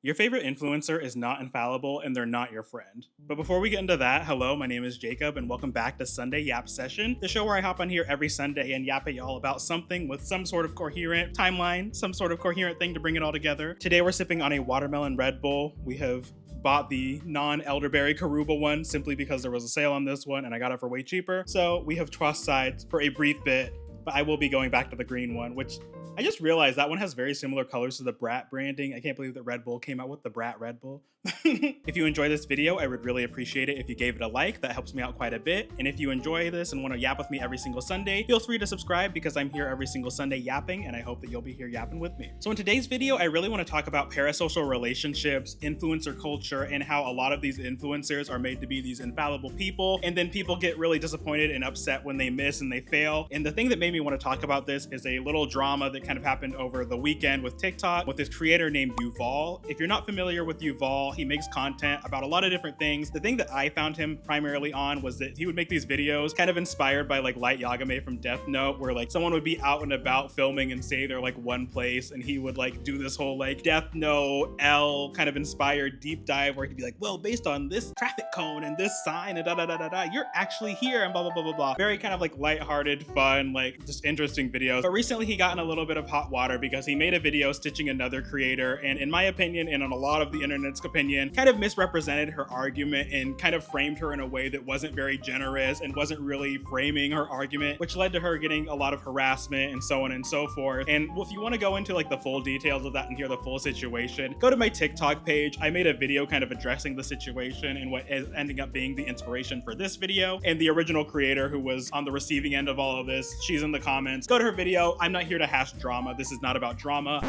Your favorite influencer is not infallible and they're not your friend. But before we get into that, hello, my name is Jacob and welcome back to Sunday Yap Session, the show where I hop on here every Sunday and yap at y'all about something with some sort of coherent timeline, some sort of coherent thing to bring it all together. Today we're sipping on a watermelon Red Bull. We have bought the non-elderberry Karuba one simply because there was a sale on this one and I got it for way cheaper. So we have tossed sides for a brief bit, but I will be going back to the green one, which I just realized that one has very similar colors to the Brat branding. I can't believe that Red Bull came out with the Brat Red Bull. If you enjoy this video, I would really appreciate it if you gave it a like. That helps me out quite a bit. And if you enjoy this and want to yap with me every single Sunday, feel free to subscribe because I'm here every single Sunday yapping, and I hope that you'll be here yapping with me. So in today's video, I really want to talk about parasocial relationships, influencer culture, and how a lot of these influencers are made to be these infallible people, and then people get really disappointed and upset when they miss and they fail. And the thing that made me want to talk about this is a little drama that kind of happened over the weekend with TikTok with this creator named Yuval. If you're not familiar with Yuval, he makes content about a lot of different things. The thing that I found him primarily on was that he would make these videos kind of inspired by like Light Yagami from Death Note, where like someone would be out and about filming and say they're like one place, and he would like do this whole like Death Note L kind of inspired deep dive where he'd be like, well, based on this traffic cone and this sign and da da da da da, you're actually here and blah blah blah blah blah. Very kind of like lighthearted, fun, like just interesting videos. But recently he got in a little bit of hot water because he made a video stitching another creator, and in my opinion and on a lot of the internet's opinion, kind of misrepresented her argument and kind of framed her in a way that wasn't very generous and wasn't really framing her argument, which led to her getting a lot of harassment and so on and so forth. And if you want to go into like the full details of that and hear the full situation, go to my TikTok page. I made a video kind of addressing the situation and what is ending up being the inspiration for this video. And the original creator who was on the receiving end of all of this, she's in the comments. Go to her video. I'm not here to hash drama. This is not about drama.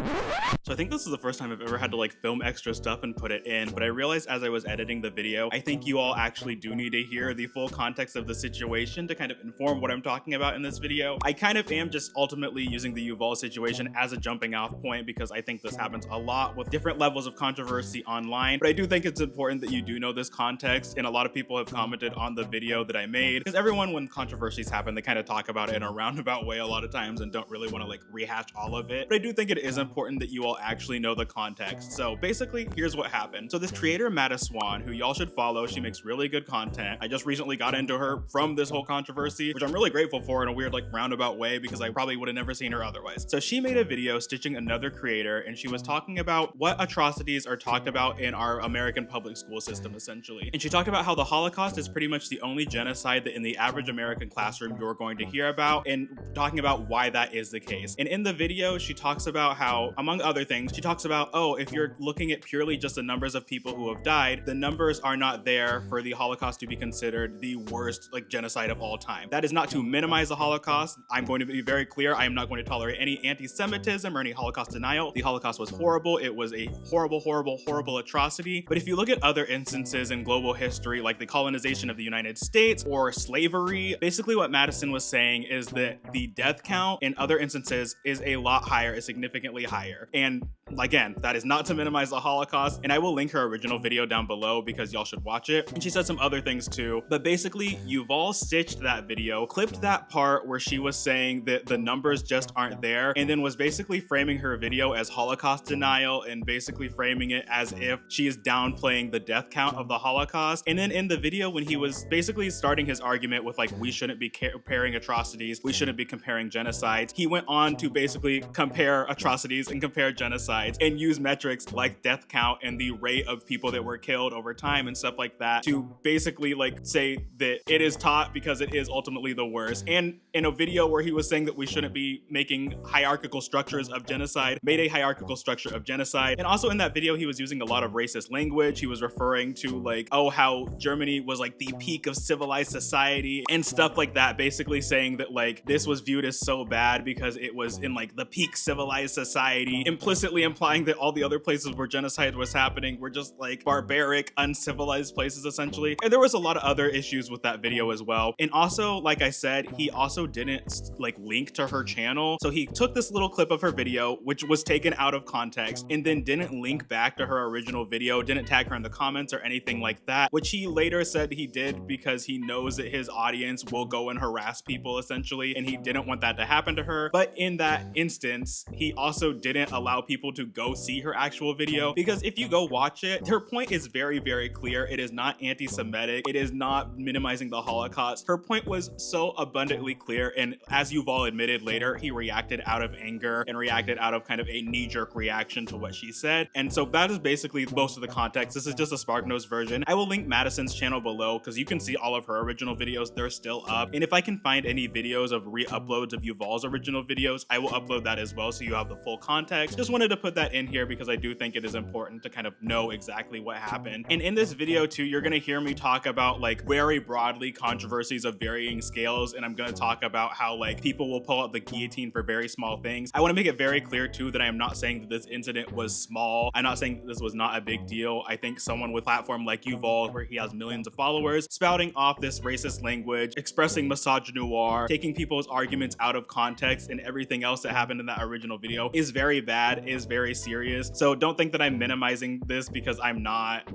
So I think this is the first time I've ever had to like film extra stuff and put it in, but I realized as I was editing the video, I think you all actually do need to hear the full context of the situation to kind of inform what I'm talking about in this video. I kind of am just ultimately using the Yuval situation as a jumping off point because I think this happens a lot with different levels of controversy online, but I do think it's important that you do know this context, and a lot of people have commented on the video that I made because everyone, when controversies happen, they kind of talk about it in a roundabout way a lot of times and don't really want to like rehash all of it, but I do think it is important that you all actually know the context. So basically, here's what happened. So this creator, Matta Swan, who y'all should follow, she makes really good content. I just recently got into her from this whole controversy, which I'm really grateful for in a weird like roundabout way because I probably would have never seen her otherwise. So she made a video stitching another creator, and she was talking about what atrocities are talked about in our American public school system essentially. And she talked about how the Holocaust is pretty much the only genocide that in the average American classroom you're going to hear about, and talking about why that is the case. And in the video, she talks about how, among other things, she talks about, oh, if you're looking at purely just the numbers of people who have died, the numbers are not there for the Holocaust to be considered the worst like genocide of all time. That is not to minimize the Holocaust. I'm going to be very clear. I am not going to tolerate any anti-Semitism or any Holocaust denial. The Holocaust was horrible. It was a horrible, horrible, horrible atrocity. But if you look at other instances in global history, like the colonization of the United States or slavery, basically what Madison was saying is that the death count in other instances is a lot higher, is significantly higher. And again, that is not to minimize the Holocaust, and I will link her original video down below because y'all should watch it. And she said some other things too, but basically Yuval stitched that video, clipped that part where she was saying that the numbers just aren't there, and then was basically framing her video as Holocaust denial and basically framing it as if she is downplaying the death count of the Holocaust. And then in the video, when he was basically starting his argument with like, we shouldn't be comparing atrocities, we shouldn't be comparing genocides, he went on to basically compare atrocities and compare genocides and use metrics like death count and the rate of people that were killed over time and stuff like that to basically like say that it is taught because it is ultimately the worst. And in a video where he was saying that we shouldn't be making hierarchical structures of genocide, made a hierarchical structure of genocide. And also in that video, he was using a lot of racist language. He was referring to like, oh, how Germany was like the peak of civilized society and stuff like that, basically saying that like this was viewed as so bad because it was in like the peak civilized society, implicitly implying that all the other places where genocide was happening were just like barbaric, uncivilized places essentially. And there was a lot of other issues with that video as well. And also, like I said, he also didn't like link to her channel. So he took this little clip of her video, which was taken out of context, and then didn't link back to her original video, didn't tag her in the comments or anything like that, which he later said he did because he knows that his audience will go and harass people essentially, and he didn't want that to happen to her. But in that instance, he also didn't allow people to go see her actual video, because if you go watch it, her point is very, very clear. It is not anti-Semitic. It is not minimizing the Holocaust. Her point was so abundantly clear, and as Yuval admitted later, he reacted out of anger and reacted out of kind of a knee-jerk reaction to what she said. And so that is basically most of the context. This is just a SparkNotes version. I will link Madison's channel below because you can see all of her original videos. They're still up. And if I can find any videos of re-uploads of Yuval's original videos, I will upload that as well so you have the full context. Just wanted to put that in here because I do think it is important to kind of know exactly what happened. And in this video too, you're gonna hear me talk about like very broadly controversies of varying scales, and I'm gonna talk about how like people will pull out the guillotine for very small things. I want to make it very clear too that I am not saying that this incident was small. I'm not saying that this was not a big deal. I think someone with a platform like Yuval, where he has millions of followers, spouting off this racist language, expressing misogynoir, taking people's arguments out of context, and everything else that happened in that original video is very bad, is very serious. So don't think that I'm minimizing this, because I'm not.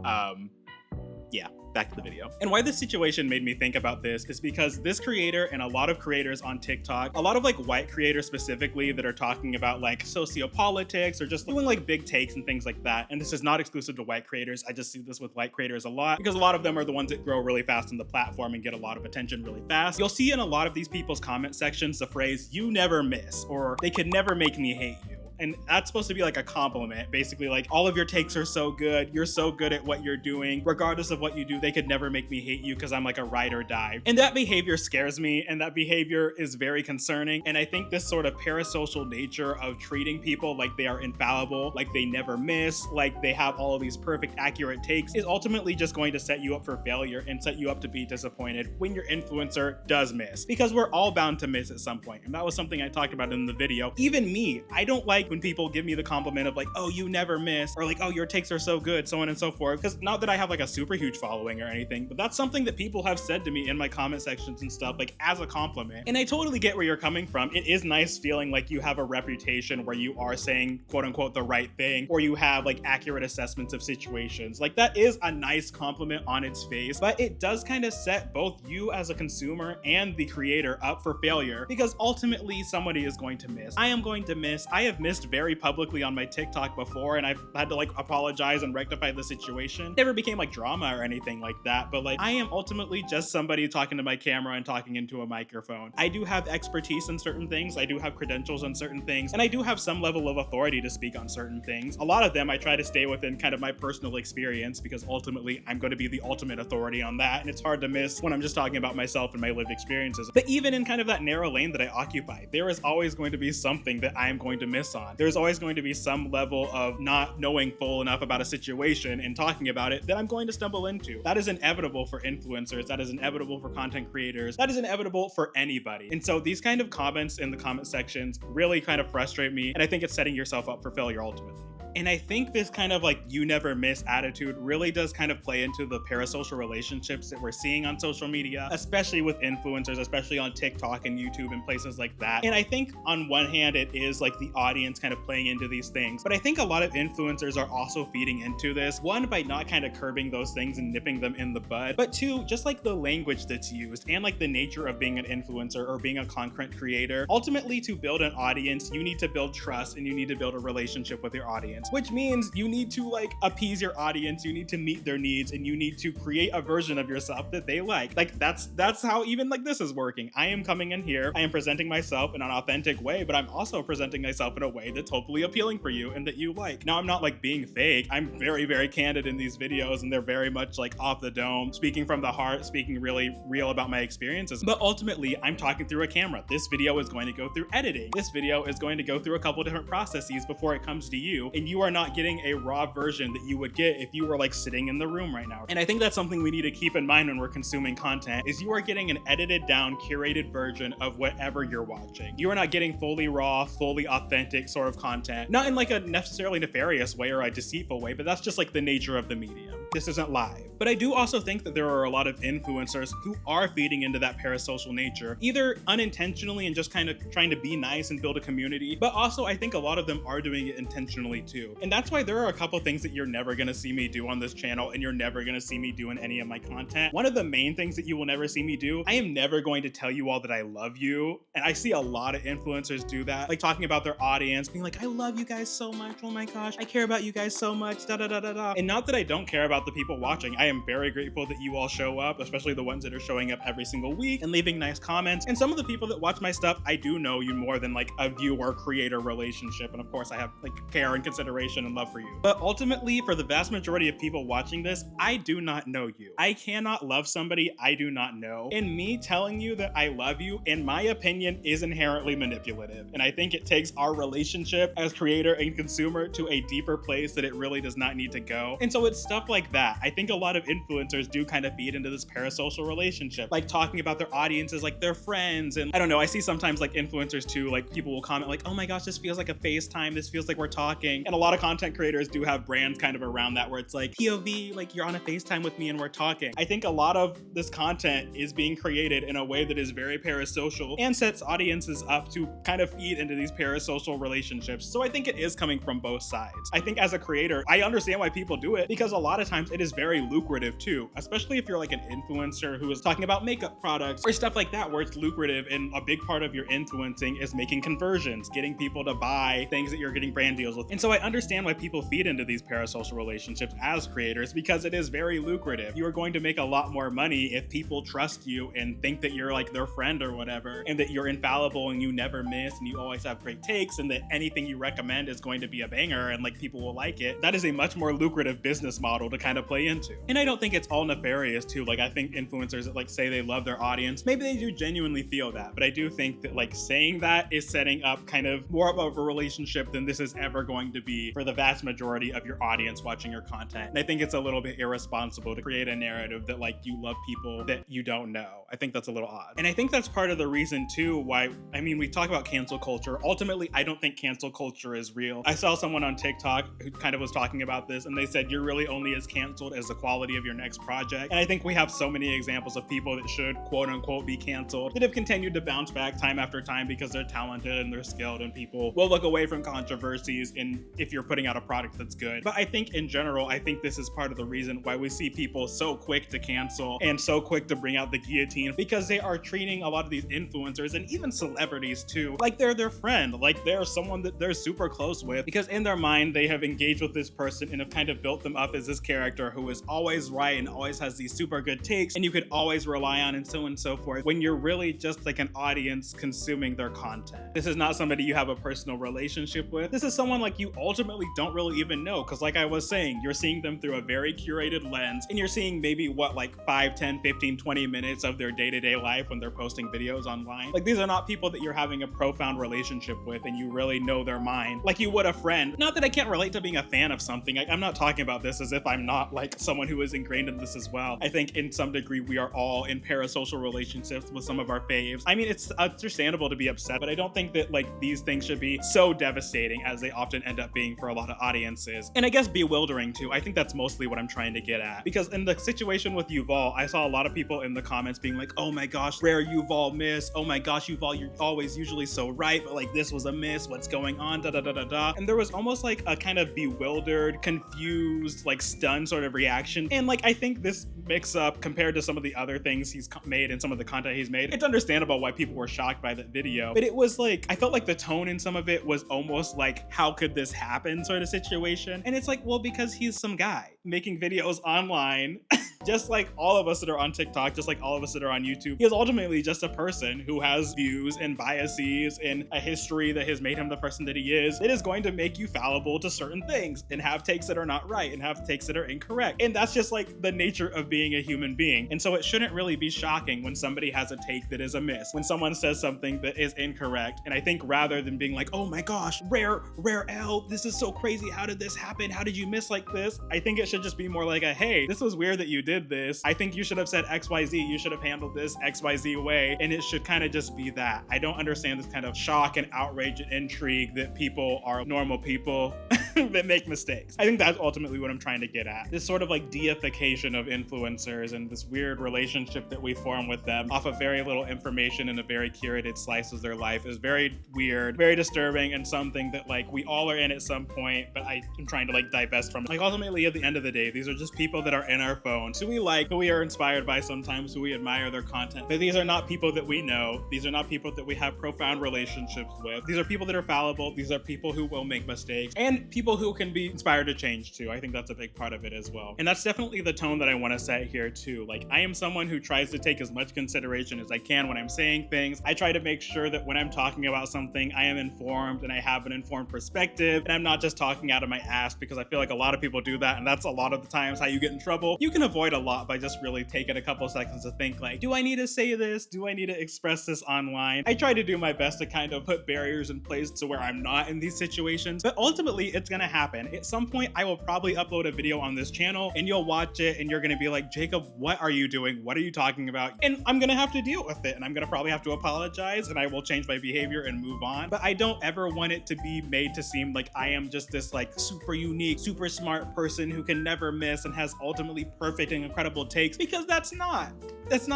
Yeah, back to the video. And why this situation made me think about this is because this creator and a lot of creators on TikTok, a lot of like white creators specifically that are talking about like sociopolitics or just doing like big takes and things like that. And this is not exclusive to white creators. I just see this with white creators a lot because a lot of them are the ones that grow really fast on the platform and get a lot of attention really fast. You'll see in a lot of these people's comment sections the phrase, "you never miss," or "they could never make me hate you." And that's supposed to be like a compliment, basically like, all of your takes are so good, you're so good at what you're doing, regardless of what you do, they could never make me hate you because I'm like a ride or die. And that behavior scares me, and that behavior is very concerning. And I think this sort of parasocial nature of treating people like they are infallible, like they never miss, like they have all of these perfect, accurate takes, is ultimately just going to set you up for failure and set you up to be disappointed when your influencer does miss, because we're all bound to miss at some point. And that was something I talked about in the video. Even me, I don't like when people give me the compliment of like, "oh, you never miss," or like, "oh, your takes are so good," so on and so forth. Because not that I have like a super huge following or anything, but that's something that people have said to me in my comment sections and stuff, like as a compliment. And I totally get where you're coming from. It is nice feeling like you have a reputation where you are saying quote unquote the right thing, or you have like accurate assessments of situations. Like that is a nice compliment on its face, but it does kind of set both you as a consumer and the creator up for failure, because ultimately somebody is going to miss. I am going to miss. I have missed very publicly on my TikTok before, and I've had to like apologize and rectify the situation. Never became like drama or anything like that, but like I am ultimately just somebody talking to my camera and talking into a microphone. I do have expertise in certain things, I do have credentials on certain things, and I do have some level of authority to speak on certain things. A lot of them I try to stay within kind of my personal experience, because ultimately I'm going to be the ultimate authority on that, and it's hard to miss when I'm just talking about myself and my lived experiences. But even in kind of that narrow lane that I occupy, there is always going to be something that I am going to miss on. There's always going to be some level of not knowing full enough about a situation and talking about it that I'm going to stumble into. That is inevitable for influencers. That is inevitable for content creators. That is inevitable for anybody. And so these kind of comments in the comment sections really kind of frustrate me, and I think it's setting yourself up for failure ultimately. And I think this kind of like "you never miss" attitude really does kind of play into the parasocial relationships that we're seeing on social media, especially with influencers, especially on TikTok and YouTube and places like that. And I think on one hand, it is like the audience kind of playing into these things, but I think a lot of influencers are also feeding into this. One, by not kind of curbing those things and nipping them in the bud, but two, just like the language that's used and like the nature of being an influencer or being a content creator. Ultimately, to build an audience, you need to build trust and you need to build a relationship with your audience, which means you need to like appease your audience, you need to meet their needs, and you need to create a version of yourself that they like. Like that's how even like this is working. I am coming in here, I am presenting myself in an authentic way, but I'm also presenting myself in a way that's hopefully appealing for you and that you like. Now, I'm not like being fake. I'm very, very candid in these videos, and they're very much like off the dome, speaking from the heart, speaking really real about my experiences. But ultimately, I'm talking through a camera. This video is going to go through editing. This video is going to go through a couple different processes before it comes to you, and you are not getting a raw version that you would get if you were like sitting in the room right now. And I think that's something we need to keep in mind when we're consuming content, is you are getting an edited down, curated version of whatever you're watching. You are not getting fully raw, fully authentic sort of content, not in like a necessarily nefarious way or a deceitful way, but that's just like the nature of the medium. this isn't live. But I do also think that there are a lot of influencers who are feeding into that parasocial nature, either unintentionally and just kind of trying to be nice and build a community, but also I think a lot of them are doing it intentionally too. And that's why there are a couple things that you're never gonna see me do on this channel, and you're never gonna see me do in any of my content. One of the main things that you will never see me do, I am never going to tell you all that I love you. And I see a lot of influencers do that, like talking about their audience, being like, I love you guys so much, oh my gosh, I care about you guys so much, da da da da da. And not that I don't care about the people watching, I am very grateful that you all show up, especially the ones that are showing up every single week and leaving nice comments. And some of the people that watch my stuff, I do know you more than like a viewer-creator relationship. And of course I have like care and consideration and love for you. But ultimately, for the vast majority of people watching this, I do not know you. I cannot love somebody I do not know. And me telling you that I love you, in my opinion, is inherently manipulative. And I think it takes our relationship as creator and consumer to a deeper place that it really does not need to go. And so it's stuff like that. I think a lot of influencers do kind of feed into this parasocial relationship, like talking about their audiences like their friends. And I don't know, I see sometimes like influencers too, like people will comment like, oh my gosh, this feels like a FaceTime, this feels like we're talking. And a lot of content creators do have brands kind of around that where it's like POV, like you're on a FaceTime with me and we're talking. I think a lot of this content is being created in a way that is very parasocial and sets audiences up to kind of feed into these parasocial relationships. So I think it is coming from both sides. I think as a creator, I understand why people do it, because a lot of times it is very lucrative too, especially if you're like an influencer who is talking about makeup products or stuff like that, where it's lucrative and a big part of your influencing is making conversions, getting people to buy things that you're getting brand deals with. And so I understand why people feed into these parasocial relationships as creators, because it is very lucrative. You are going to make a lot more money if people trust you and think that you're like their friend or whatever, and that you're infallible and you never miss and you always have great takes, and that anything you recommend is going to be a banger and like people will like it. That is a much more lucrative business model to kind of play into. And I don't think it's all nefarious too. Like I think influencers that like say they love their audience, maybe they do genuinely feel that, but I do think that like saying that is setting up kind of more of a relationship than this is ever going to be for the vast majority of your audience watching your content. And I think it's a little bit irresponsible to create a narrative that like you love people that you don't know. I think that's a little odd. And I think that's part of the reason too why, I mean, we talk about cancel culture. Ultimately, I don't think cancel culture is real. I saw someone on TikTok who kind of was talking about this, and they said you're really only as canceled as the quality of your next project. And I think we have so many examples of people that should quote unquote be canceled that have continued to bounce back time after time because they're talented and they're skilled, and people will look away from controversies and if you're putting out a product that's good. But I think in general, I think this is part of the reason why we see people so quick to cancel and so quick to bring out the guillotine, because they are treating a lot of these influencers and even celebrities too like they're their friend, like they're someone that they're super close with, because in their mind they have engaged with this person and have kind of built them up as this character who is always right and always has these super good takes and you could always rely on, and so forth, when you're really just like an audience consuming their content. This is not somebody you have a personal relationship with. This is someone like you ultimately don't really even know, because like I was saying, you're seeing them through a very curated lens, and you're seeing maybe what, like 5, 10, 15, 20 minutes of their day-to-day life when they're posting videos online. Like these are not people that you're having a profound relationship with and you really know their mind like you would a friend. Not that I can't relate to being a fan of something. I'm not talking about this as if I'm not like someone who is ingrained in this as well. I think in some degree we are all in parasocial relationships with some of our faves. I mean, it's understandable to be upset, but I don't think that like these things should be so devastating as they often end up being for a lot of audiences. And I guess bewildering too. I think that's mostly what I'm trying to get at, because in the situation with Yuval, I saw a lot of people in the comments being like, oh my gosh, rare Yuval miss. Oh my gosh, Yuval, you're always usually so right, but like this was a miss. What's going on? Da da da da da. And there was almost like a kind of bewildered, confused, like stunned sort of reaction. And like I think this mix up compared to some of the other things he's made and some of the content he's made, it's understandable why people were shocked by that video. But it was like, I felt like the tone in some of it was almost like, how could this happen sort of situation. And it's like, well, because he's some guy making videos online just like all of us that are on TikTok, just like all of us that are on YouTube. He is ultimately just a person who has views and biases and a history that has made him the person that he is. It is going to make you fallible to certain things and have takes that are not right and have takes that are incorrect. And that's just like the nature of being a human being. And so it shouldn't really be shocking when somebody has a take that is amiss, when someone says something that is incorrect. And I think rather than being like, oh my gosh, rare L, this is so crazy. How did this happen? How did you miss like this? I think it should just be more like a, hey, this was weird that you did this. I think you should have said XYZ. You should have handled this XYZ way. And it should kind of just be that. I don't understand this kind of shock and outrage and intrigue that people are normal people that make mistakes. I think that's ultimately what I'm trying to get at. This sort of like deification of influencers and this weird relationship that we form with them off of very little information and a very curated slice of their life is very weird, very disturbing, and something that like we all are in at some point, but I am trying to like divest from. Like ultimately at the end of the day, these are just people that are in our phones who we like, who we are inspired by sometimes, who we admire their content. But these are not people that we know. These are not people that we have profound relationships with. These are people that are fallible. These are people who will make mistakes and people who can be inspired to change too. I think that's a big part of it as well. And that's definitely the tone that I want to set here too. Like I am someone who tries to take as much consideration as I can when I'm saying things. I try to make sure that when I'm talking about something, I am informed and I have an informed perspective, and I'm not just talking out of my ass, because I feel like a lot of people do that, and that's a lot of the times how you get in trouble. You can avoid a lot by just really taking a couple seconds to think like, do I need to say this? Do I need to express this online? I try to do my best to kind of put barriers in place to where I'm not in these situations, but ultimately it's gonna happen. At some point, I will probably upload a video on this channel and you'll watch it and you're gonna be like, Jacob, what are you doing? What are you talking about? And I'm gonna have to deal with it, and I'm gonna probably have to apologize, and I will change my behavior and move on. But I don't ever want it to be made to seem like I am just this like super unique, super smart person who can never miss and has ultimately perfect and incredible takes, because that's not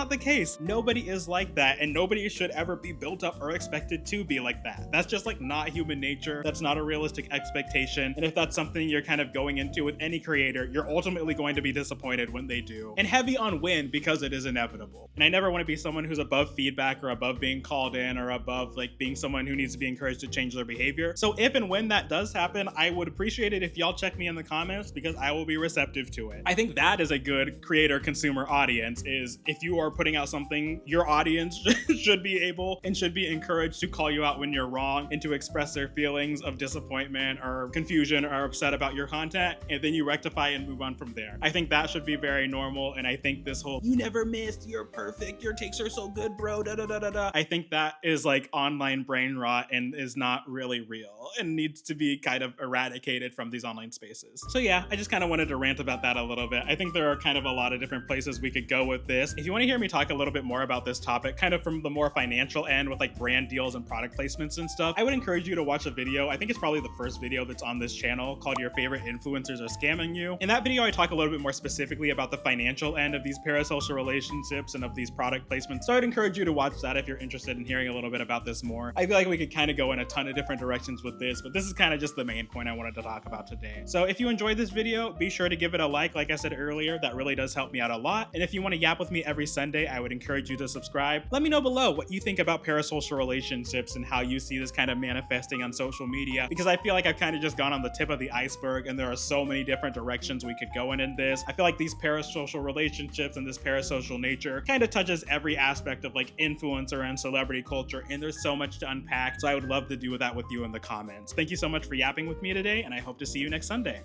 the case. Nobody is like that, and nobody should ever be built up or expected to be like that. That's just like not human nature. That's not a realistic expectation. And if that's something you're kind of going into with any creator, you're ultimately going to be disappointed when they do. And heavy on win, because it is inevitable. And I never want to be someone who's above feedback or above being called in or above like being someone who needs to be encouraged to change their behavior. So if and when that does happen, I would appreciate it if y'all check me in the comments, because I will be receptive to it. I think that is a good creator consumer audience, is if you are putting out something, your audience should be able and should be encouraged to call you out when you're wrong and to express their feelings of disappointment or confusion or upset about your content, and then you rectify and move on from there. I think that should be very normal, and I think this whole "you never missed, you're perfect, your takes are so good, bro, da da da da da," I think that is like online brain rot and is not really real and needs to be kind of eradicated from these online spaces. So yeah, I just kind of wanted to rant about that a little bit. I think there are kind of a lot of different places we could go with this. If you want to hear me talk a little bit more about this topic, kind of from the more financial end with like brand deals and product placements and stuff, I would encourage you to watch a video. I think it's probably the first video that's on this channel, called "Your Favorite Influencers Are Scamming You." In that video, I talk a little bit more specifically about the financial end of these parasocial relationships and of these product placements. So I'd encourage you to watch that if you're interested in hearing a little bit about this more. I feel like we could kind of go in a ton of different directions with this, but this is kind of just the main point I wanted to talk about today. So if you enjoyed this video, be sure to give it a like I said earlier. That really does help me out a lot. And if you want to yap with me every Sunday, I would encourage you to subscribe. Let me know below what you think about parasocial relationships and how you see this kind of manifesting on social media, because I feel like I've kind of just gone on the tip of the iceberg and there are so many different directions we could go in this. I feel like these parasocial relationships and this parasocial nature kind of touches every aspect of like influencer and celebrity culture, and there's so much to unpack. So I would love to do that with you in the comments. Thank you so much for yapping with me today, and I hope to see you next Sunday.